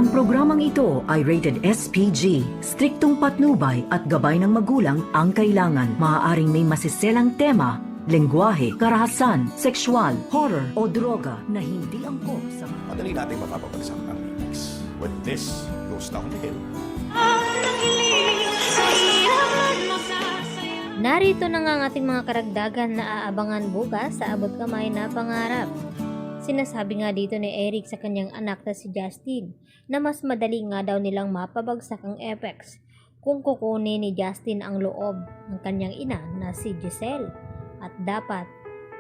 Ang programang ito ay rated SPG. Striktong patnubay at gabay ng magulang ang kailangan. Maaaring may masiselang tema, lengguwahe, karahasan, sexual, horror o droga na hindi angkop sa... Madali natin mapapabagsak ang lyrics when this goes downhill. Narito na nga ang ating mga karagdagan na aabangan bukas sa abot kamay na pangarap. Sinasabi nga dito ni Eric sa kanyang anak na si Justin na mas madali nga daw nilang mapabagsak ang Apex kung kukunin ni Justin ang loob ng kanyang ina na si Giselle at dapat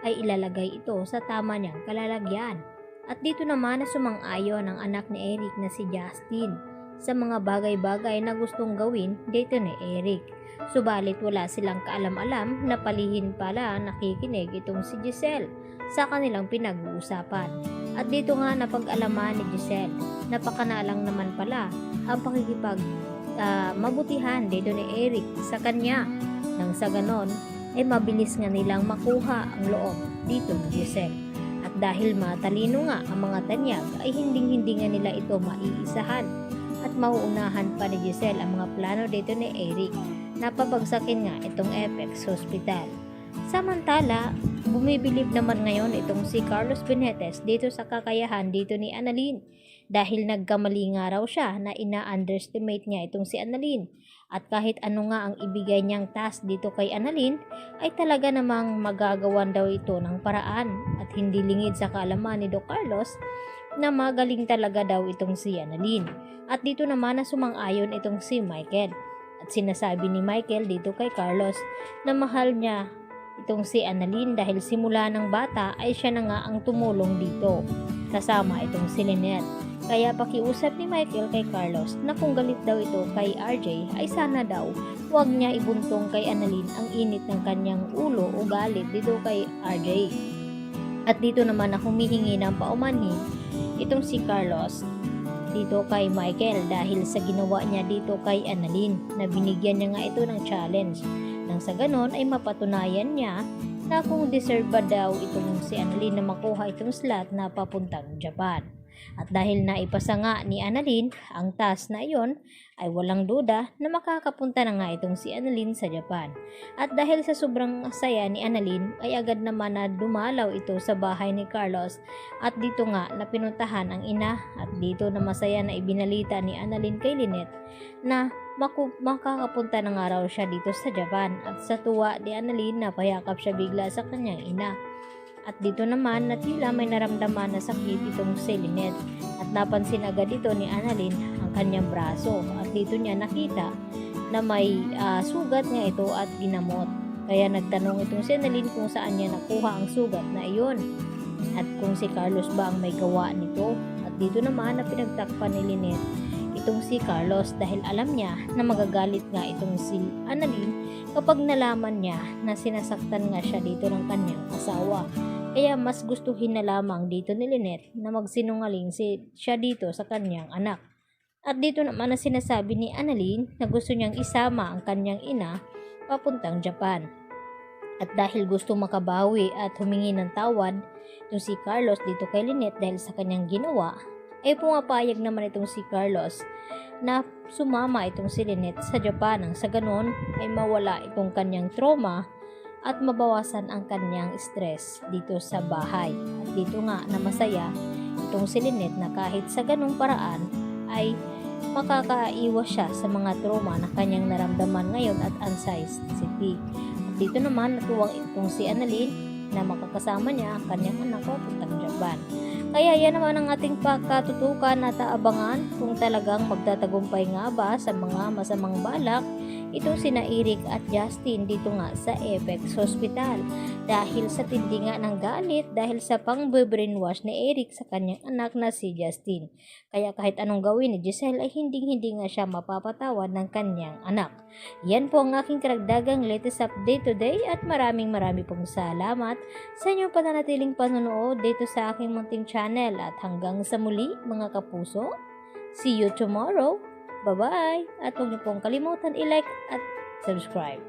ay ilalagay ito sa tama niyang kalalagyan. At dito naman na sumang-ayon ang anak ni Eric na si Justin sa mga bagay-bagay na gustong gawin dito ni Eric. Subalit wala silang kaalam-alam na palihin pala nakikinig itong si Giselle sa kanilang pinag-uusapan. At dito nga napag-alaman ni Giselle, napakanalang naman pala ang pakikipag mabutihan dito ni Eric sa kanya. Nang sa ganon ay mabilis nga nilang makuha ang loob dito ni Giselle. At dahil matalino nga ang mga tanyag ay hindi nga nila ito maiisahan at mauunahan pa ni Giselle ang mga plano dito ni Eric na pabagsakin nga itong Apex Hospital. Samantala, bumibilib naman ngayon itong si Carlos Benetes dito sa kakayahan dito ni Annalyn dahil nagkamali nga raw siya na ina-underestimate niya itong si Annalyn at kahit ano nga ang ibigay niyang task dito kay Annalyn ay talaga namang magagawan daw ito ng paraan at hindi lingid sa kaalaman ni Doc Carlos na magaling talaga daw itong si Annalyn. At dito naman na sumang-ayon itong si Michael. At sinasabi ni Michael dito kay Carlos na mahal niya itong si Annalyn dahil simula ng bata ay siya na nga ang tumulong dito kasama itong si Lynette. Kaya pakiusap ni Michael kay Carlos na kung galit daw ito kay RJ ay sana daw huwag niya ibuntong kay Annalyn ang init ng kanyang ulo o galit dito kay RJ. At dito naman na humihingi ng paumanhin itong si Carlos dito kay Michael dahil sa ginawa niya dito kay Annalyn na binigyan niya nga ito ng challenge. Nang sa ganon ay mapatunayan niya na kung deserve ba daw itong si Annalyn na makuha itong slot na papuntang Japan. At dahil naipasa nga ni Annalyn ang task na iyon ay walang duda na makakapunta na nga itong si Annalyn sa Japan. At dahil sa sobrang saya ni Annalyn ay agad naman na dumalaw ito sa bahay ni Carlos at dito nga napinuntahan ang ina at dito na masaya na ibinalita ni Annalyn kay Lynette na makakapunta na nga raw siya dito sa Japan at sa tuwa ni Annalyn na payakap siya bigla sa kanyang ina. At dito naman na tila may naramdaman na sakit itong si Lynette at napansin agad ito ni Annalyn ang kanyang braso at dito niya nakita na may sugat nga ito at ginamot. Kaya nagtanong itong si Annalyn kung saan niya nakuha ang sugat na iyon at kung si Carlos ba ang may gawa nito. At dito naman na pinagtakpan ni Lynette itong si Carlos dahil alam niya na magagalit nga itong si Annalyn kapag nalaman niya na sinasaktan nga siya dito ng kanyang asawa. Kaya mas gustuhin na lamang dito ni Lynette na magsinungaling siya dito sa kanyang anak. At dito naman na sinasabi ni Annalyn na gusto niyang isama ang kanyang ina papuntang Japan. At dahil gusto makabawi at humingi ng tawad itong si Carlos dito kay Lynette dahil sa kanyang ginawa, ay pumapayag naman itong si Carlos na sumama itong si Lynette sa Japan nang sa ganon ay mawala itong kanyang trauma at mabawasan ang kanyang stress dito sa bahay. At dito nga na masaya itong si Lynette na kahit sa ganong paraan ay makakaiwas siya sa mga trauma na kanyang naramdaman ngayon at anxiety. At dito naman natuwang itong si Annalyn na makakasama niya ang kanyang anak papuntang Japan. Kaya yan naman ang ating pagkatutukan at aabangan kung talagang magtatagumpay nga ba sa mga masamang balak itong sina Eric at Justin dito nga sa Apex Hospital dahil sa tindi nga ng galit dahil sa pang-brainwash ni Eric sa kanyang anak na si Justin. Kaya kahit anong gawin ni Giselle ay hindi nga siya mapapatawad ng kanyang anak. Yan po ang aking karagdagang latest update today at maraming pong salamat sa inyong pananatiling panonood dito sa aking munting channel at hanggang sa muli mga kapuso. See you tomorrow. Bye-bye! At huwag niyo pong kalimutan i-like at subscribe.